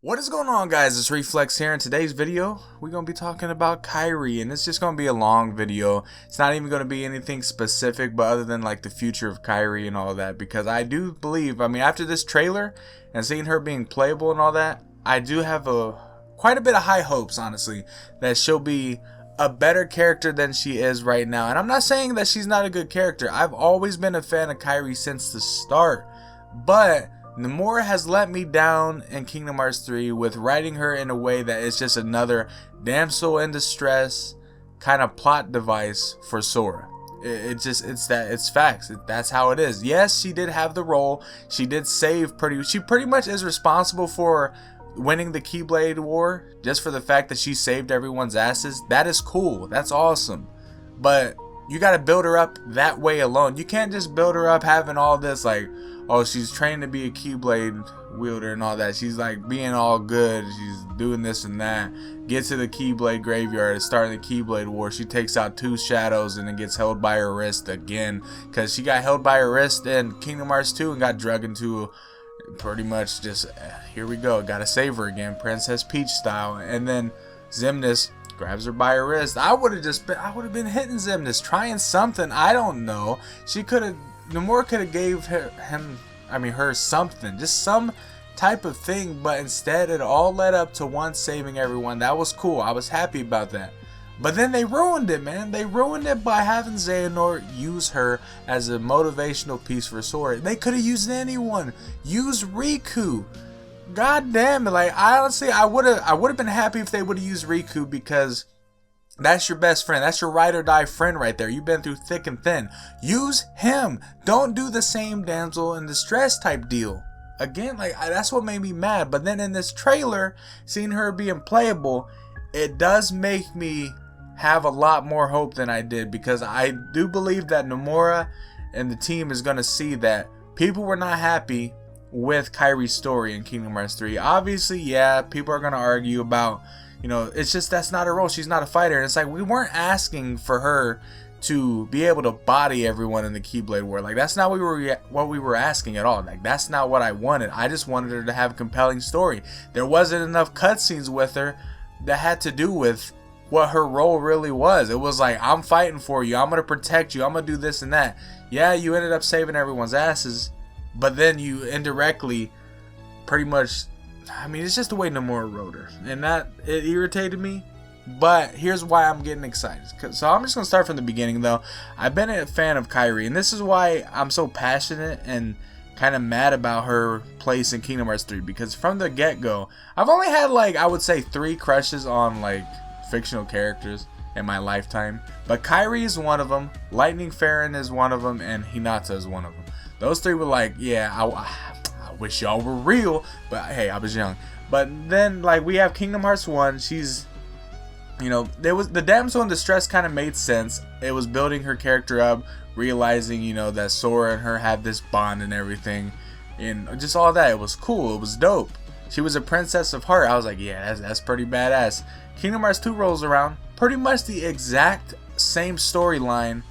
What is going on, guys? It's Reflex here. In today's video, we're going to be talking about Kairi, and it's just going to be a long video. It's not even going to be anything specific, but other than like the future of Kairi and all that, because I do believe, after this trailer and seeing her being playable and all that, I do have quite a bit of high hopes, honestly, that she'll be a better character than she is right now. And I'm not saying that she's not a good character. I've always been a fan of Kairi since the start, but Nomura has let me down in Kingdom Hearts 3 with writing her in a way that it's just another damsel in distress kind of plot device for Sora. It's facts. That's how it is. Yes, she did have the role. She did save she pretty much is responsible for winning the Keyblade War just for the fact that she saved everyone's asses. That is cool. That's awesome. But you got to build her up that way alone. You can't just build her up having all this like, oh, she's trained to be a Keyblade wielder and all that. She's like being all good. She's doing this and that. Get to the Keyblade graveyard, starting the Keyblade War. She takes out two shadows and then gets held by her wrist again. Because she got held by her wrist in Kingdom Hearts 2 and got drugged into pretty much just, here we go. Gotta save her again. Princess Peach style. And then Xemnas grabs her by her wrist. I would have been hitting Xemnas, trying something. I don't know. Nomura could have gave her something, just some type of thing, but instead it all led up to one saving everyone. That was cool. I was happy about that. But then they ruined it, man. They ruined it by having Xehanort use her as a motivational piece for Sora. They could have used anyone. Use Riku. God damn it. Like, honestly, I would have been happy if they would have used Riku, because that's your best friend. That's your ride or die friend right there. You've been through thick and thin. Use him. Don't do the same damsel in distress type deal. Again, like, that's what made me mad. But then in this trailer, seeing her being playable, it does make me have a lot more hope than I did, because I do believe that Nomura and the team is going to see that people were not happy with Kairi's story in Kingdom Hearts 3. Obviously, yeah, people are going to argue about, it's just that's not her role. She's not a fighter. And it's like, we weren't asking for her to be able to body everyone in the Keyblade War. Like, that's not what we were asking at all. Like, that's not what I wanted. I just wanted her to have a compelling story. There wasn't enough cutscenes with her that had to do with what her role really was. It was like, I'm fighting for you. I'm going to protect you. I'm going to do this and that. Yeah, you ended up saving everyone's asses, but then you indirectly pretty much, it's just the way Nomura wrote her, and it irritated me. But here's why I'm getting excited. So I'm just going to start from the beginning, though. I've been a fan of Kairi, and this is why I'm so passionate and kind of mad about her place in Kingdom Hearts 3. Because from the get-go, I've only had, like, I would say 3 crushes on, like, fictional characters in my lifetime. But Kairi is one of them, Lightning Farron is one of them, and Hinata is one of them. Those 3 were like, yeah, I wish y'all were real, but hey, I was young. But then, like, we have Kingdom Hearts 1. She's, there was the damsel in distress kind of made sense. It was building her character up, realizing, that Sora and her had this bond and everything, and just all that. It was cool. It was dope. She was a princess of heart. I was like, yeah, that's pretty badass. Kingdom Hearts 2 rolls around. Pretty much the exact same storyline,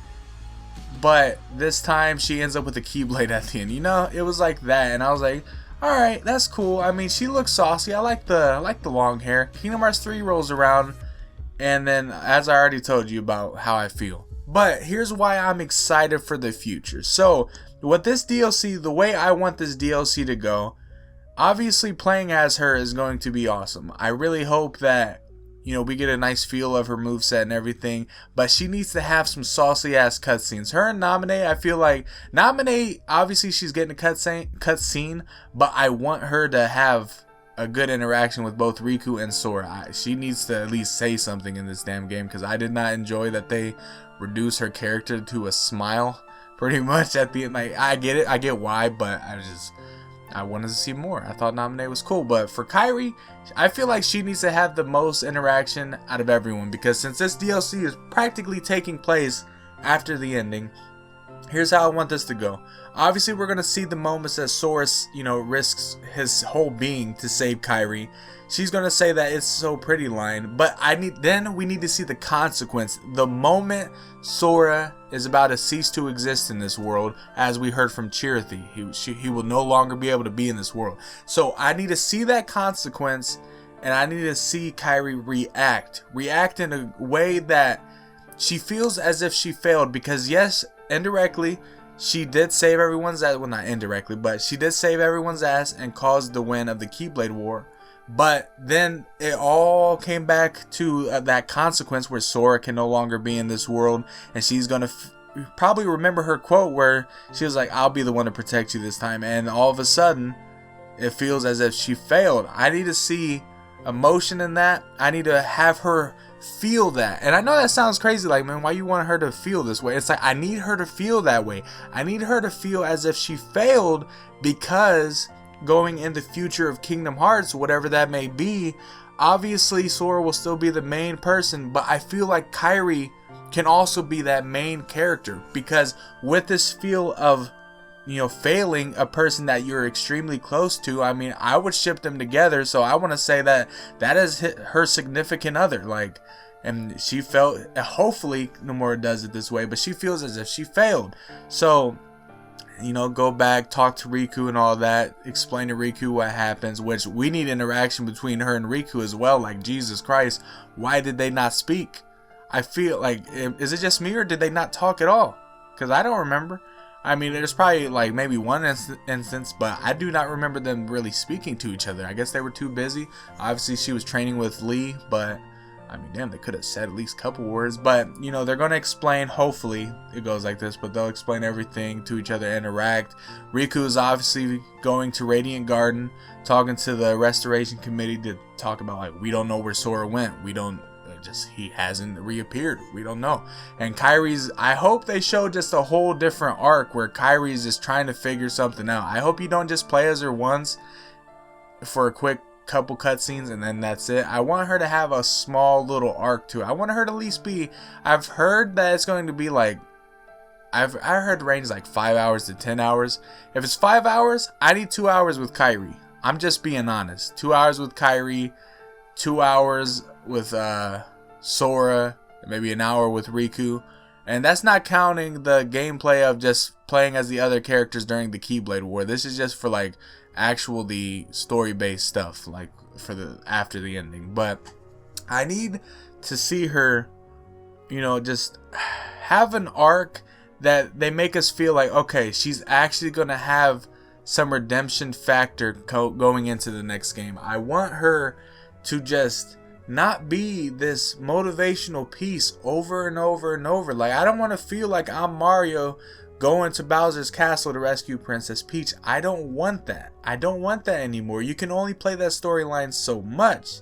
but this time she ends up with a Keyblade at the end. It was like that, and I was like, alright, that's cool. She looks saucy. I like the long hair. Kingdom Hearts 3 rolls around, and then, as I already told you about how I feel. But here's why I'm excited for the future. So, with this DLC, the way I want this DLC to go, obviously playing as her is going to be awesome. I really hope that, we get a nice feel of her moveset and everything, but she needs to have some saucy ass cutscenes. Her and Naminé, I feel like Naminé, obviously she's getting a cutscene, but I want her to have a good interaction with both Riku and Sora. She needs to at least say something in this damn game, because I did not enjoy that they reduce her character to a smile pretty much at the end. Like, I get it, I get why, but I wanted to see more. I thought Naminé was cool. But for Kairi, I feel like she needs to have the most interaction out of everyone, because since this DLC is practically taking place after the ending, here's how I want this to go. Obviously, we're gonna see the moments that Sora, risks his whole being to save Kairi. She's gonna say that it's so pretty line, but we need to see the consequence. The moment Sora is about to cease to exist in this world, as we heard from Chirithy, he will no longer be able to be in this world. So I need to see that consequence, and I need to see Kairi react in a way that she feels as if she failed, because yes, indirectly, she did save everyone's ass. Well, not indirectly, but she did save everyone's ass and caused the win of the Keyblade War. But then it all came back to that consequence where Sora can no longer be in this world, and she's gonna probably remember her quote where she was like, "I'll be the one to protect you this time," and all of a sudden, it feels as if she failed. I need to see emotion in that. I need to have her feel that. And I know that sounds crazy, like, man, why you want her to feel this way? It's like, I need her to feel that way. I need her to feel as if she failed, because going in the future of Kingdom Hearts, whatever that may be, obviously Sora will still be the main person, but I feel like Kairi can also be that main character, because with this feel of failing a person that you're extremely close to, I mean, I would ship them together. So I want to say that is her significant other, like, and she felt, hopefully Nomura does it this way, but she feels as if she failed. So go back, talk to Riku and all that, explain to Riku what happens, which we need interaction between her and Riku as well. Like, Jesus Christ, why did they not speak? I feel like, is it just me, or did they not talk at all? Because I don't remember. I mean, there's probably like maybe one instance, but I do not remember them really speaking to each other. I guess they were too busy. Obviously, she was training with Lee, but I mean, damn, they could have said at least a couple words. But they're going to explain, hopefully it goes like this, but they'll explain everything to each other, interact. Riku is obviously going to Radiant Garden, talking to the Restoration Committee to talk about, like, we don't know where Sora went. He hasn't reappeared. We don't know. And Kairi's, I hope they show just a whole different arc where Kairi's just trying to figure something out. I hope you don't just play as her once for a quick couple cutscenes and then that's it. I want her to have a small little arc to it. I want her to at least be, I've heard that it's going to be like, I heard the range like 5 hours to 10 hours. If it's 5 hours, I need 2 hours with Kairi. I'm just being honest. 2 hours with Kairi, 2 hours with Sora, maybe an hour with Riku, and that's not counting the gameplay of just playing as the other characters during the Keyblade War. This is just for like actual the story based stuff, like for the after the ending. But I need to see her, just have an arc that they make us feel like, okay, she's actually gonna have some redemption factor going into the next game. I want her to just not be this motivational piece over and over and over. Like, I don't want to feel like I'm Mario going to Bowser's castle to rescue Princess Peach. I don't want that. I don't want that anymore. You can only play that storyline so much.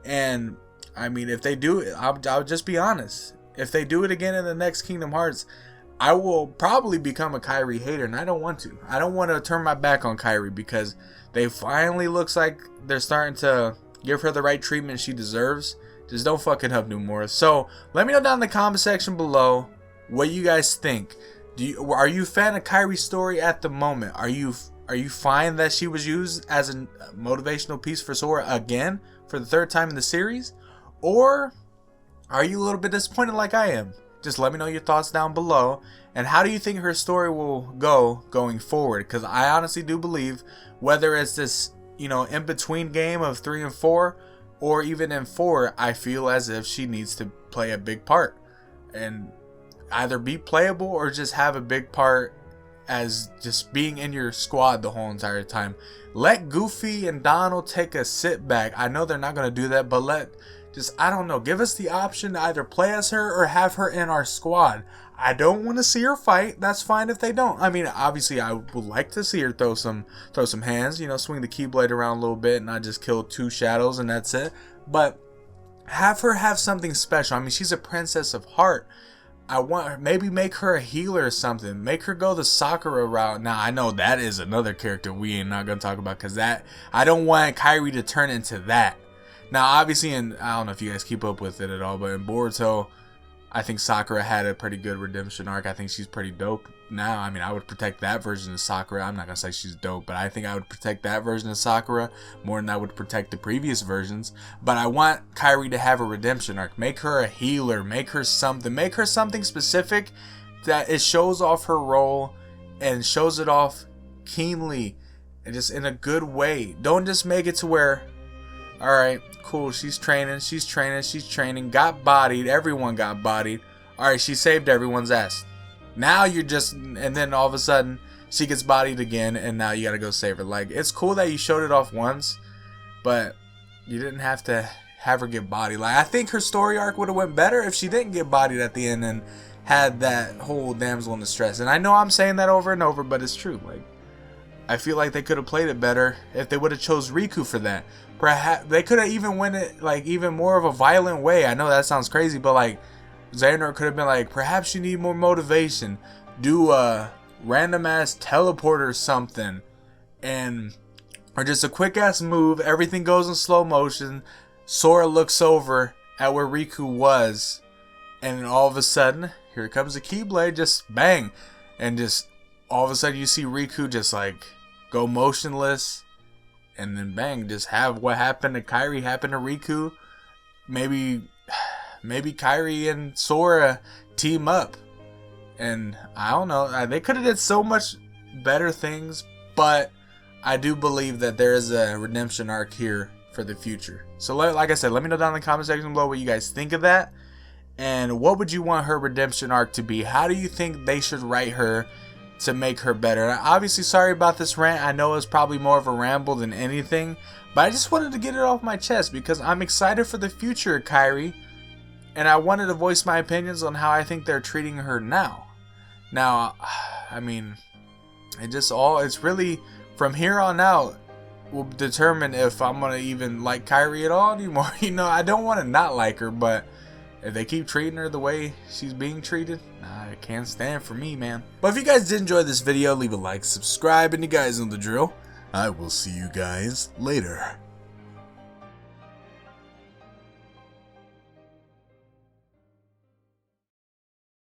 And I mean, if they do it, I'll just be honest. If they do it again in the next Kingdom Hearts, I will probably become a Kairi hater, and I don't want to. I don't want to turn my back on Kairi, because they finally looks like they're starting to give her the right treatment she deserves. Just don't fuck it up, Nomura. So let me know down in the comment section below what you guys think. Are you a fan of Kairi's story at the moment? Are you fine that she was used as a motivational piece for Sora again for the third time in the series? Or are you a little bit disappointed like I am? Just let me know your thoughts down below. And how do you think her story will go going forward? Because I honestly do believe, whether it's this in between game of 3 and 4, or even in 4, I feel as if she needs to play a big part and either be playable or just have a big part as just being in your squad the whole entire time. Let Goofy and Donald take a sit back. I know they're not going to do that, but I don't know, give us the option to either play as her or have her in our squad. I don't want to see her fight. That's fine if they don't. I mean, obviously, I would like to see her throw some hands, swing the Keyblade around a little bit and not just kill 2 shadows and that's it. But have her have something special. I mean, she's a princess of heart. I want her, maybe make her a healer or something. Make her go the Sakura route. Now, I know that is another character we ain't not going to talk about, because that, I don't want Kairi to turn into that. Now, obviously, I don't know if you guys keep up with it at all, but in Boruto, I think Sakura had a pretty good redemption arc. I think she's pretty dope now. I mean, I would protect that version of Sakura. I'm not gonna say she's dope, but I think I would protect that version of Sakura more than I would protect the previous versions. But I want Kairi to have a redemption arc. Make her a healer. Make her something specific that it shows off her role and shows it off keenly and just in a good way. Don't just make it to where, alright, cool, she's training, got bodied, everyone got bodied. Alright, she saved everyone's ass. Now you're just, and then all of a sudden, she gets bodied again, and now you gotta go save her. Like, it's cool that you showed it off once, but you didn't have to have her get bodied. Like, I think her story arc would have went better if she didn't get bodied at the end and had that whole damsel in distress. And I know I'm saying that over and over, but it's true. Like, I feel like they could have played it better if they would have chose Riku for that. Perhaps they could have even went it like even more of a violent way. I know that sounds crazy, but like Xehanort could have been like, perhaps you need more motivation. Do a random ass teleport or something, or just a quick ass move. Everything goes in slow motion. Sora looks over at where Riku was, and then all of a sudden, here comes the Keyblade. Just bang, and just all of a sudden you see Riku just like go motionless. And then bang, just have what happened to Kairi happen to Riku. Maybe Kairi and Sora team up. And I don't know. They could have did so much better things. But I do believe that there is a redemption arc here for the future. So like I said, let me know down in the comment section below what you guys think of that. And what would you want her redemption arc to be? How do you think they should write her to make her better? And obviously, sorry about this rant. I know it's probably more of a ramble than anything, but I just wanted to get it off my chest because I'm excited for the future of Kairi, and I wanted to voice my opinions on how I think they're treating her now. Now, I mean, it's really from here on out will determine if I'm gonna even like Kairi at all anymore. You know, I don't want to not like her, but if they keep treating her the way she's being treated, nah, it can't stand for me, man. But if you guys did enjoy this video, leave a like, subscribe, and you guys know the drill. I will see you guys later.